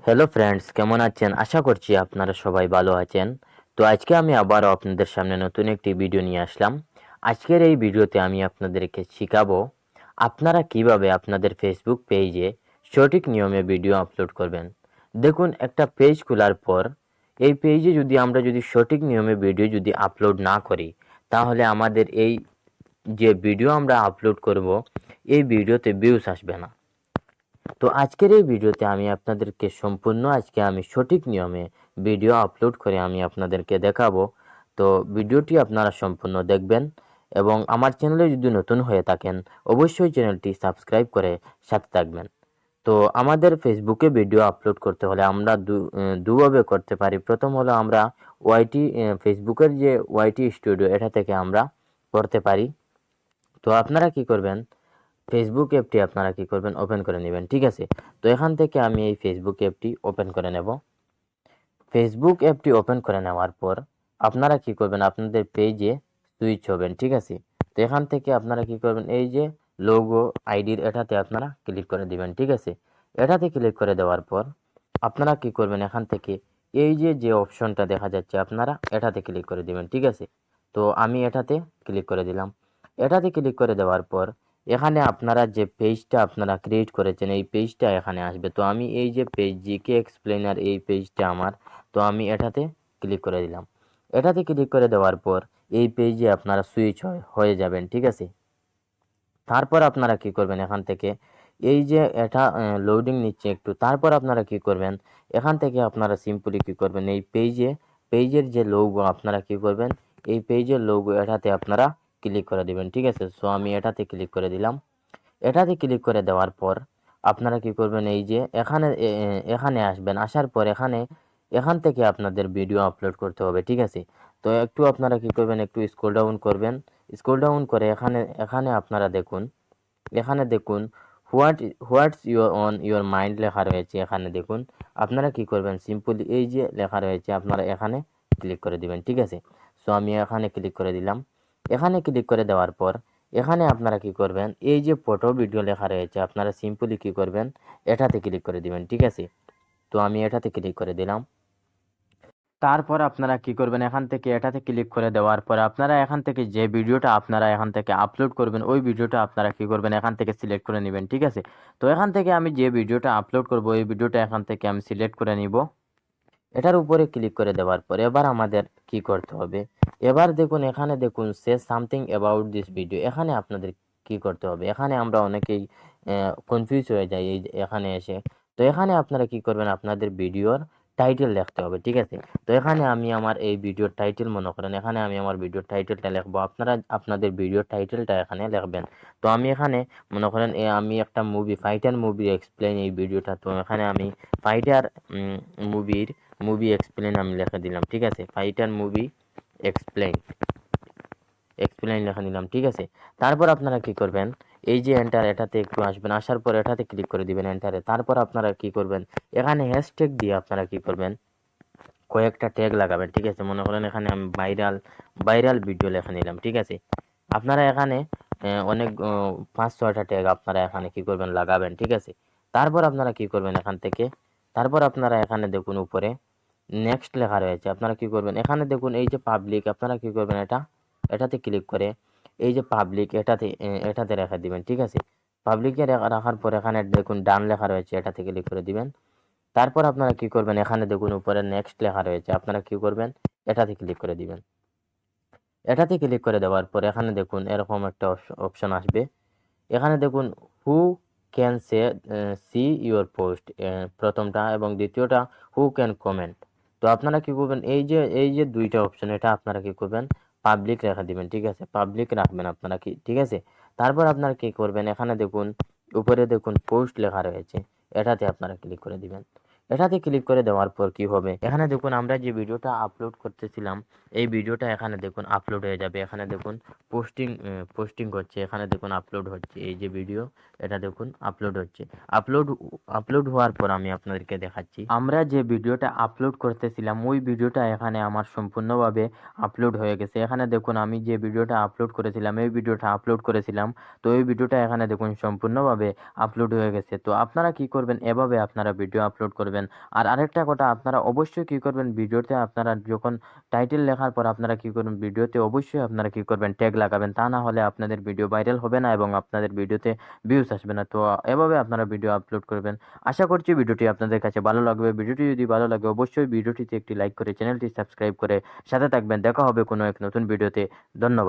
Hello friends, কেমন আছেন? আশা করছি আপনারা সবাই ভালো আছেন। তো আজকে আমি আবারও আপনাদের সামনে নতুন একটি ভিডিও নিয়ে আসলাম। আজকের এই ভিডিওতে আমি আপনাদেরকে শিখাবো আপনারা কিভাবে আপনাদের ফেসবুক পেজে সঠিক নিয়মে ভিডিও আপলোড করবেন। দেখুন, একটা পেজ খোলার পর এই পেজে আমরা যদি সঠিক নিয়মে ভিডিও যদি আপলোড না করি, তাহলে আমাদের এই যে ভিডিও আমরা আপলোড করব, এই ভিডিওতে ভিউজ আসবে না। তো আজকের এই ভিডিওতে আমি আপনাদেরকে আমি সঠিক নিয়মে ভিডিও আপলোড করে আমি আপনাদেরকে দেখাবো। তো ভিডিওটি আপনারা সম্পূর্ণ দেখবেন এবং আমার চ্যানেলে যদি নতুন হয়ে থাকেন, অবশ্যই চ্যানেলটি সাবস্ক্রাইব করে সাথে থাকবেন। তো আমাদের ফেসবুকে ভিডিও আপলোড করতে হলে আমরা দুভাবে করতে পারি। প্রথম হলো আমরা ফেসবুকের যে ওয়াইটি স্টুডিও, এটা থেকে আমরা করতে পারি। তো আপনারা কি করবেন, ফেসবুক অ্যাপটি আপনারা কি করবেন, ওপেন করে নেবেন। ঠিক আছে, তো এখান থেকে আমি এই ফেসবুক অ্যাপটি ওপেন করে নেব। ফেসবুক অ্যাপটি ওপেন করে নেওয়ার পর আপনারা কি করবেন, আপনাদের পেজে সুইচ হবেন। ঠিক আছে, তো এখান থেকে আপনারা কি করবেন, এই যে লোগো আইডির এটাতে আপনারা ক্লিক করে দিবেন। ঠিক আছে, এটাতে ক্লিক করে দেওয়ার পর আপনারা কি করবেন, এখান থেকে এই যে যে অপশনটা দেখা যাচ্ছে আপনারা এটাতে ক্লিক করে দিবেন। ঠিক আছে, তো আমি এটাতে ক্লিক করে দিলাম। এটাতে ক্লিক করে দেওয়ার পর এখানে আপনারা যে পেজটা আপনারা ক্রিয়েট করেছেন, এই পেজটা এখানে আসবে। তো আমি এই যে পেজ জিকে এক্সপ্লেনার, এই পেজটা আমার। তো আমি এটাতে ক্লিক করে দিলাম। এটাতে ক্লিক করে দেওয়ার পর এই পেজে আপনারা সুইচ হয়ে যাবেন। ঠিক আছে, তারপর আপনারা কি করবেন, এখান থেকে এই যে এটা লোডিং নিচ্ছে একটু, তারপর আপনারা কি করবেন, এখান থেকে আপনারা সিম্পলি কি করবেন, এই পেজের যে লোগো আপনারা কি করবেন, এই পেজের লোগো এটাতে আপনারা ক্লিক করে দিবেন। ঠিক আছে, সো আমি এটাতে ক্লিক করে দিলাম। এটাতে ক্লিক করে দেওয়ার পর আপনারা কি করবেন, এই যে এখানে আসবেন। আসার পর এখান থেকে আপনাদের ভিডিও আপলোড করতে হবে। ঠিক আছে, তো একটু আপনারা কি করবেন, একটু স্ক্রল ডাউন করবেন। স্ক্রল ডাউন করে এখানে আপনারা দেখুন, এখানে দেখুন হোয়াটস ইউর মাইন্ড লেখা রয়েছে। এখানে দেখুন, আপনারা কি করবেন, সিম্পলি এই যে লেখা রয়েছে আপনারা এখানে ক্লিক করে দিবেন। ঠিক আছে, সো আমি এখানে ক্লিক করে দিলাম। এখানে ক্লিক করে দেওয়ার পর এখানে আপনারা কি করবেন, এই যে ফটো ভিডিও লেখা রয়েছে আপনারা সিম্পলি কি করবেন, এটাতে ক্লিক করে দিবেন। ঠিক আছে, তো আমি এটাতে ক্লিক করে দিলাম। তারপর আপনারা কি করবেন, এখান থেকে এটাতে ক্লিক করে দেওয়ার পর আপনারা এখান থেকে যে ভিডিওটা আপনারা এখান থেকে আপলোড করবেন, ওই ভিডিওটা আপনারা কি করবেন, এখান থেকে সিলেক্ট করে নেবেন। ঠিক আছে, তো এখান থেকে আমি যে ভিডিওটা আপলোড করব, এই ভিডিওটা এখান থেকে আমি সিলেক্ট করে নিব। এটার উপরে ক্লিক করে দেওয়ার পর এবার আমাদের কি করতে হবে, এবার দেখুন, এখানে দেখুন say something about this video, এখানে আপনাদের কি করতে হবে। এখানে আমরা অনেকেই কনফিউজ হয়ে যাই এই এখানে এসে। তো এখানে আপনারা কি করবেন, আপনাদের ভিডিওর টাইটেল লিখতে হবে। ঠিক আছে, তো এখানে আমি আমার এই ভিডিওর টাইটেল মনে করেন, এখানে আমি আমার ভিডিওর টাইটেলটা লিখবো। আপনারা আপনাদের ভিডিওর টাইটেলটা এখানে লিখবেন। তো আমি এখানে মনে করেন আমি একটা ফাইটার মুভি এক্সপ্লেন এই ভিডিওটা, তো এখানে আমি ফাইটার মুভি এক্সপ্লেন আমি লিখে দিলাম। ঠিক আছে, ফাইটার মুভি এক্সপ্লেন এক্সপ্লেন লিখে দিলাম। ঠিক আছে, তারপর আপনারা কি করবেন, এই যে এন্টার, এটাতে একটু আসবেন। আসার পর এটাতে ক্লিক করে দিবেন এন্টারে। তারপর আপনারা কি করবেন, এখানে হ্যাশট্যাগ দিয়ে আপনারা কি করবেন, কয়েকটা ট্যাগ লাগাবেন। ঠিক আছে, মনে করেন এখানে আমি ভাইরাল ভিডিও লিখে নিলাম। ঠিক আছে, আপনারা এখানে অনেক 5-6টা ট্যাগ আপনারা এখানে কি করবেন, লাগাবেন। ঠিক আছে, তারপর আপনারা কি করবেন, এখান থেকে তারপর আপনারা এখানে দেখুন উপরে নেক্সট লেখা রয়েছে। আপনারা কি করবেন, এখানে দেখুন এই যে পাবলিক, আপনারা কি করবেন, এটাতে ক্লিক করে এই যে পাবলিক এটাতে রেখে দিবেন। ঠিক আছে, পাবলিকে রাখার পর এখানে দেখুন ডান লেখা রয়েছে, এটাতে ক্লিক করে দিবেন। তারপর আপনারা কি করবেন, এখানে দেখুন উপরে নেক্সট লেখা রয়েছে, আপনারা কি করবেন, এটাতে ক্লিক করে দিবেন। এটাতে ক্লিক করে দেওয়ার পর এখানে দেখুন এরকম একটা অপশন আসবে। এখানে দেখুন who can see your post, প্রথমটা, এবং দ্বিতীয়টা হু ক্যান কমেন্ট। তো আপনারা কি করবেন, এই যে দুইটা অপশন, এটা আপনারা কি করবেন, পাবলিক রেখে দিবেন। ঠিক আছে, পাবলিক রাখবেন আপনারা কি। ঠিক আছে, তারপর আপনারা কি করবেন, এখানে দেখুন উপরে দেখুন পোস্ট লেখা রয়েছে, এটাতে আপনারা ক্লিক করে দিবেন। এটাতে ক্লিক করে দেওয়ার পর কি হবে, এখানে দেখুন আমরা যে ভিডিওটা আপলোড করতেছিলাম, এই ভিডিওটা এখানে দেখুন আপলোড হয়ে যাবে। এখানে দেখুন পোস্টিং হচ্ছে, এখানে দেখুন আপলোড হচ্ছে, এই যে ভিডিও, এটা দেখুন আপলোড হচ্ছে। আপলোড আপলোড হওয়ার পর আমি আপনাদেরকে দেখাচ্ছি, আমরা যে ভিডিওটা আপলোড করতেছিলাম ওই ভিডিওটা এখানে আমার সম্পূর্ণভাবে আপলোড হয়ে গেছে। এখানে দেখুন আমি যে ভিডিওটা আপলোড করেছিলাম, এই ভিডিওটা আপলোড করেছিলাম, তো এই ভিডিওটা এখানে দেখুন সম্পূর্ণভাবে আপলোড হয়ে গেছে। তো আপনারা কি করবেন, এভাবে আপনারা ভিডিও আপলোড করবেন। পারবেন। আর আরেকটা কথা, আপনারা অবশ্যই কী করবেন, ভিডিওতে আপনারা যখন টাইটেল লেখার পর আপনারা কী করবেন, ভিডিওতে অবশ্যই আপনারা কী করবেন, ট্যাগ লাগাবেন। তা না হলে আপনাদের ভিডিও ভাইরাল হবে না এবং আপনাদের ভিডিওতে ভিউজ আসবে না। তো এভাবে আপনারা ভিডিও আপলোড করবেন। আশা করছি ভিডিওটি আপনাদের কাছে ভালো লাগবে। ভিডিওটি যদি ভালো লাগে অবশ্যই ভিডিওটিতে একটি লাইক করে চ্যানেলটি সাবস্ক্রাইব করে সাথে থাকবেন। দেখা হবে কোনো এক নতুন ভিডিওতে। ধন্যবাদ।